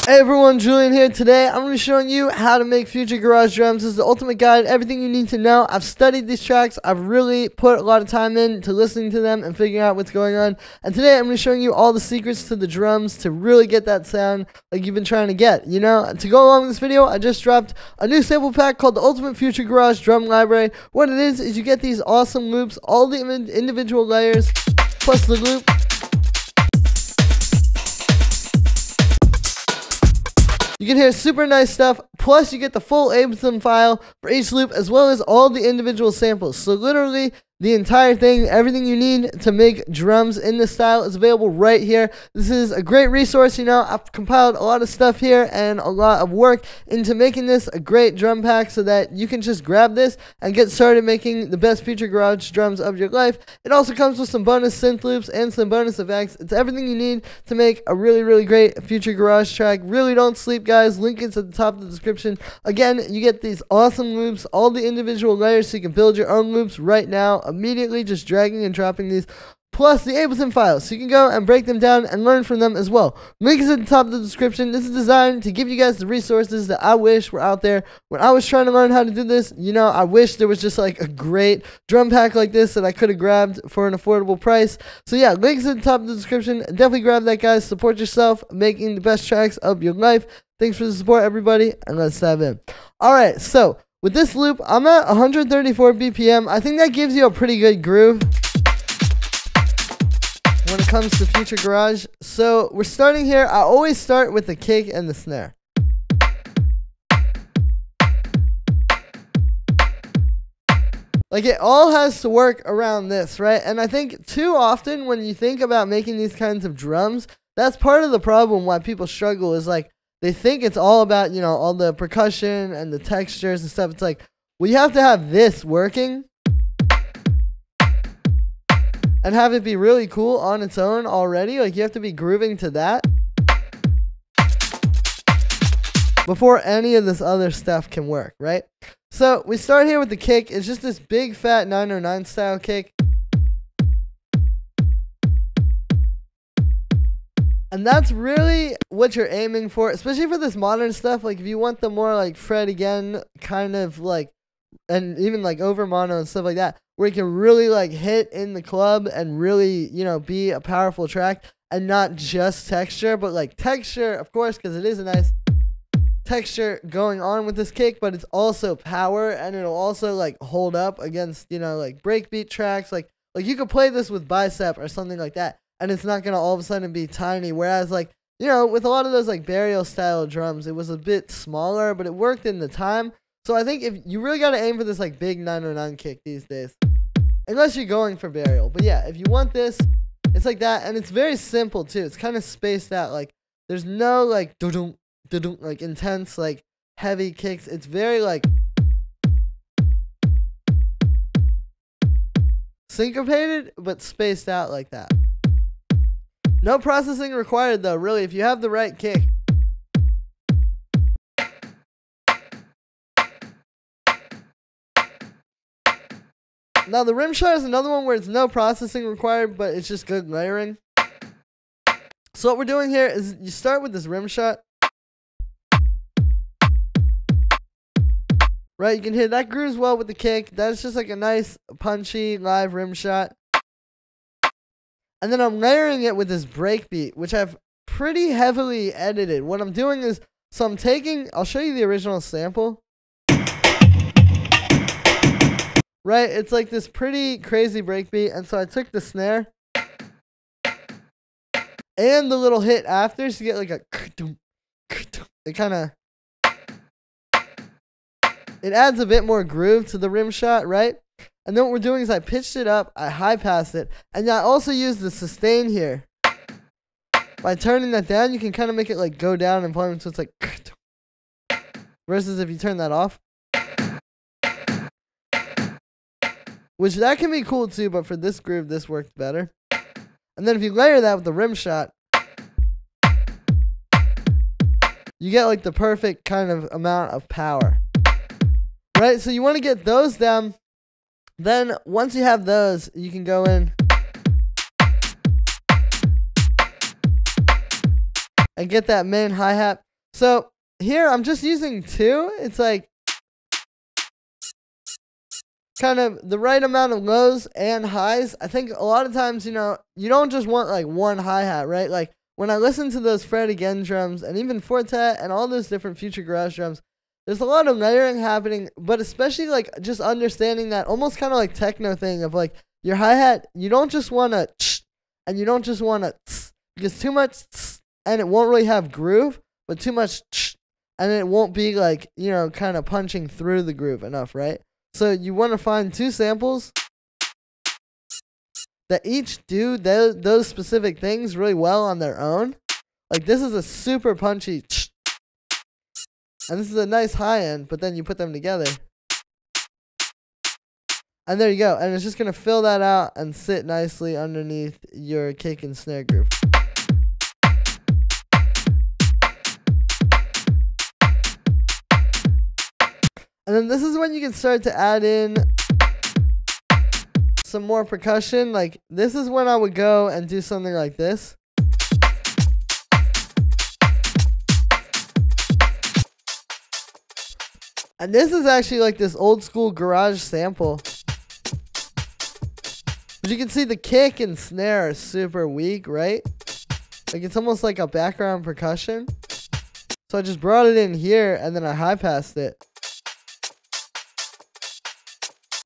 Hey everyone, Julian here. Today I'm going to be showing you how to make Future Garage drums. This is the ultimate guide, everything you need to know. I've studied these tracks. I've really put a lot of time into listening to them and figuring out what's going on. And today I'm going to be showing you all the secrets to the drums to really get that sound like you've been trying to get. You know, to go along with this video, I just dropped a new sample pack called the Ultimate Future Garage Drum Library. What it is you get these awesome loops, all the individual layers, plus the loop. You can hear super nice stuff, plus you get the full Ableton file for each loop, as well as all the individual samples. So literally, the entire thing, everything you need to make drums in this style is available right here. This is a great resource, you know. I've compiled a lot of stuff here and a lot of work into making this a great drum pack so that you can just grab this and get started making the best Future Garage drums of your life. It also comes with some bonus synth loops and some bonus effects. It's everything you need to make a really, really great Future Garage track. Really don't sleep, guys. Link is at the top of the description. Again, you get these awesome loops, all the individual layers, so you can build your own loops right now, immediately just dragging and dropping these, plus the Ableton files, so you can go and break them down and learn from them as well. Link is at the top of the description. This is designed to give you guys the resources that I wish were out there when I was trying to learn how to do this. You know, I wish there was just like a great drum pack like this that I could have grabbed for an affordable price. So yeah, links at the top of the description. Definitely grab that, guys. Support yourself, making the best tracks of your life. Thanks for the support, everybody, and let's dive in. Alright, so with this loop, I'm at 134 BPM. I think that gives you a pretty good groove when it comes to Future Garage. So we're starting here. I always start with the kick and the snare. Like, it all has to work around this, right? And I think too often when you think about making these kinds of drums, that's part of the problem why people struggle, is like, they think it's all about, you know, all the percussion and the textures and stuff. It's like, well, you have to have this working and have it be really cool on its own already. Like, you have to be grooving to that before any of this other stuff can work, right? So we start here with the kick. It's just this big fat 909 style kick. And that's really what you're aiming for, especially for this modern stuff. Like, if you want the more like Fred again kind of like, and even like over mono and stuff like that, where you can really like hit in the club and really, you know, be a powerful track and not just texture, but like texture, of course, because it is a nice texture going on with this kick, but it's also power, and it'll also like hold up against, you know, like breakbeat tracks. Like you could play this with Bicep or something like that, and it's not going to all of a sudden be tiny. Whereas, like, you know, with a lot of those, like, burial style drums, it was a bit smaller, but it worked in the time. So I think if you really got to aim for this, like, big 909 kick these days. Unless you're going for burial. But yeah, if you want this, it's like that. And it's very simple, too. It's kind of spaced out. Like, there's no, like, doo-doo, doo-doo, like, intense, like, heavy kicks. It's very, like, syncopated, but spaced out like that. No processing required, though, really, if you have the right kick. Now, the rim shot is another one where it's no processing required, but it's just good layering. So what we're doing here is you start with this rim shot. Right, you can hear that grooves well with the kick. That's just like a nice, punchy, live rim shot. And then I'm layering it with this breakbeat, which I've pretty heavily edited. What I'm doing is, so I'm taking, I'll show you the original sample. Right, it's like this pretty crazy breakbeat, and so I took the snare and the little hit after, so you get like a, it kind of, it adds a bit more groove to the rim shot, right? And then what we're doing is I pitched it up, I high passed it, and I also used the sustain here. By turning that down, you can kind of make it like go down in volume, so it's like, versus if you turn that off. Which that can be cool too, but for this groove, this worked better. And then if you layer that with the rim shot, you get like the perfect kind of amount of power. Right, so you want to get those down. Then once you have those, you can go in and get that main hi-hat. So here I'm just using 2. It's like kind of the right amount of lows and highs. I think a lot of times, you don't just want like one hi-hat, right? Like when I listen to those Fred Again drums and even Fortet and all those different Future Garage drums, there's a lot of layering happening, but especially like just understanding that almost kind of like techno thing of like your hi-hat, you don't just want to and you don't just want to because too much and it won't really have groove, but too much and it won't be like, kind of punching through the groove enough, right? So you want to find 2 samples that each do those specific things really well on their own. Like this is a super punchy and this is a nice high end, but then you put them together. And there you go. And it's just going to fill that out and sit nicely underneath your kick and snare groove. And then this is when you can start to add in some more percussion. Like this is when I would go and do something like this. And this is actually like this old school garage sample. But you can see the kick and snare are super weak, right? Like it's almost like a background percussion. So I just brought it in here and then I high passed it.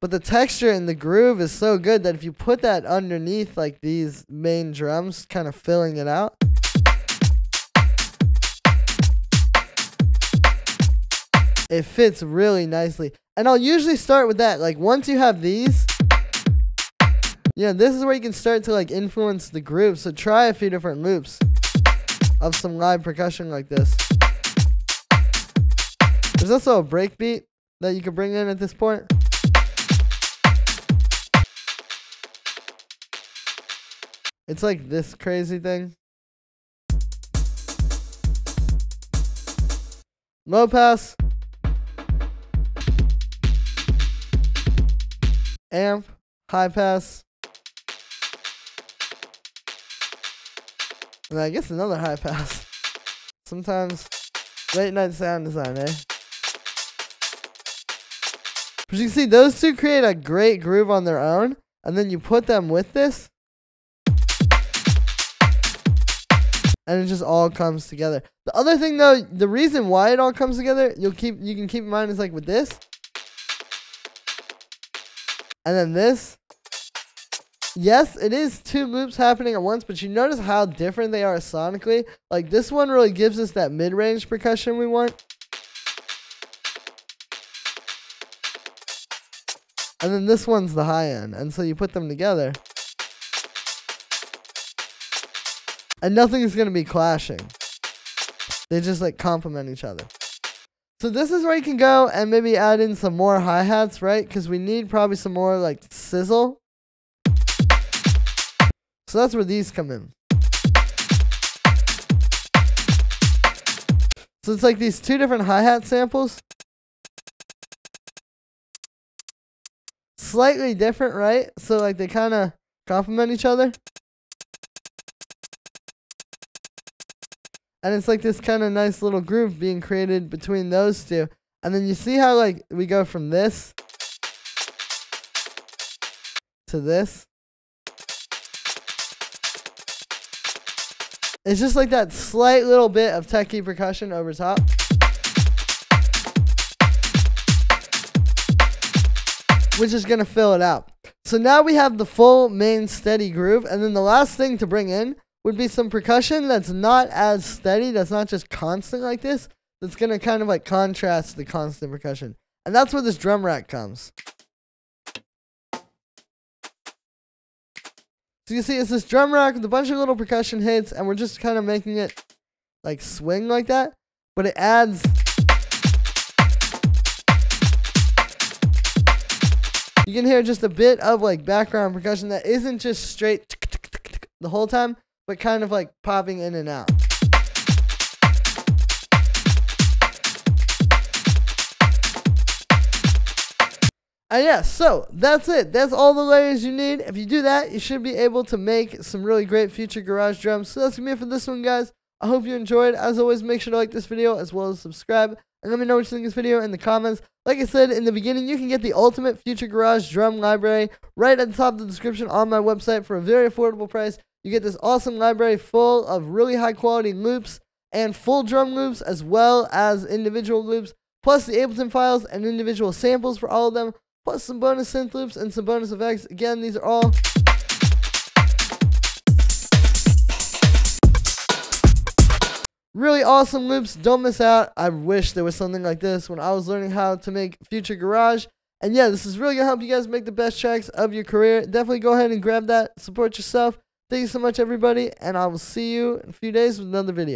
But the texture and the groove is so good that if you put that underneath like these main drums, kind of filling it out, it fits really nicely. And I'll usually start with that. Like once you have these, this is where you can start to like influence the groove. So try a few different loops of some live percussion like this. There's also a breakbeat that you can bring in at this point. It's like this crazy thing. Low pass. Amp. High pass. And I guess another high pass. Sometimes late night sound design, eh? But you can see those 2 create a great groove on their own. And then you put them with this. And it just all comes together. The other thing though, the reason why it all comes together, you can keep in mind is like with this. And then this. Yes, it is 2 loops happening at once, but you notice how different they are sonically. Like this one really gives us that mid-range percussion we want. And then this one's the high end. And so you put them together. And nothing is going to be clashing. They just like complement each other. So this is where you can go and maybe add in some more hi-hats, right? Because we need probably some more like sizzle. So that's where these come in. So it's like these 2 different hi-hat samples. Slightly different, right? So like they kind of complement each other. And it's like this kind of nice little groove being created between those 2. And then you see how like we go from this to this. It's just like that slight little bit of techie percussion over top. Which is going to fill it out. So now we have the full main steady groove. And then the last thing to bring in would be some percussion that's not as steady, that's not just constant like this, that's going to kind of like contrast the constant percussion. And that's where this drum rack comes. So you see it's this drum rack with a bunch of little percussion hits, and we're just kind of making it like swing like that. But it adds... You can hear just a bit of like background percussion that isn't just straight the whole time, but kind of like popping in and out. And yeah, so that's it. That's all the layers you need. If you do that, you should be able to make some really great Future Garage drums. So that's going to be it for this one, guys. I hope you enjoyed. As always, make sure to like this video as well as subscribe. And let me know what you think of this video in the comments. Like I said in the beginning, you can get the ultimate Future Garage drum library right at the top of the description on my website for a very affordable price. You get this awesome library full of really high quality loops and full drum loops as well as individual loops, plus the Ableton files and individual samples for all of them, plus some bonus synth loops and some bonus effects. Again, these are all really awesome loops. Don't miss out. I wish there was something like this when I was learning how to make Future Garage. And yeah, this is really going to help you guys make the best tracks of your career. Definitely go ahead and grab that. Support yourself. Thank you so much, everybody. And I will see you in a few days with another video.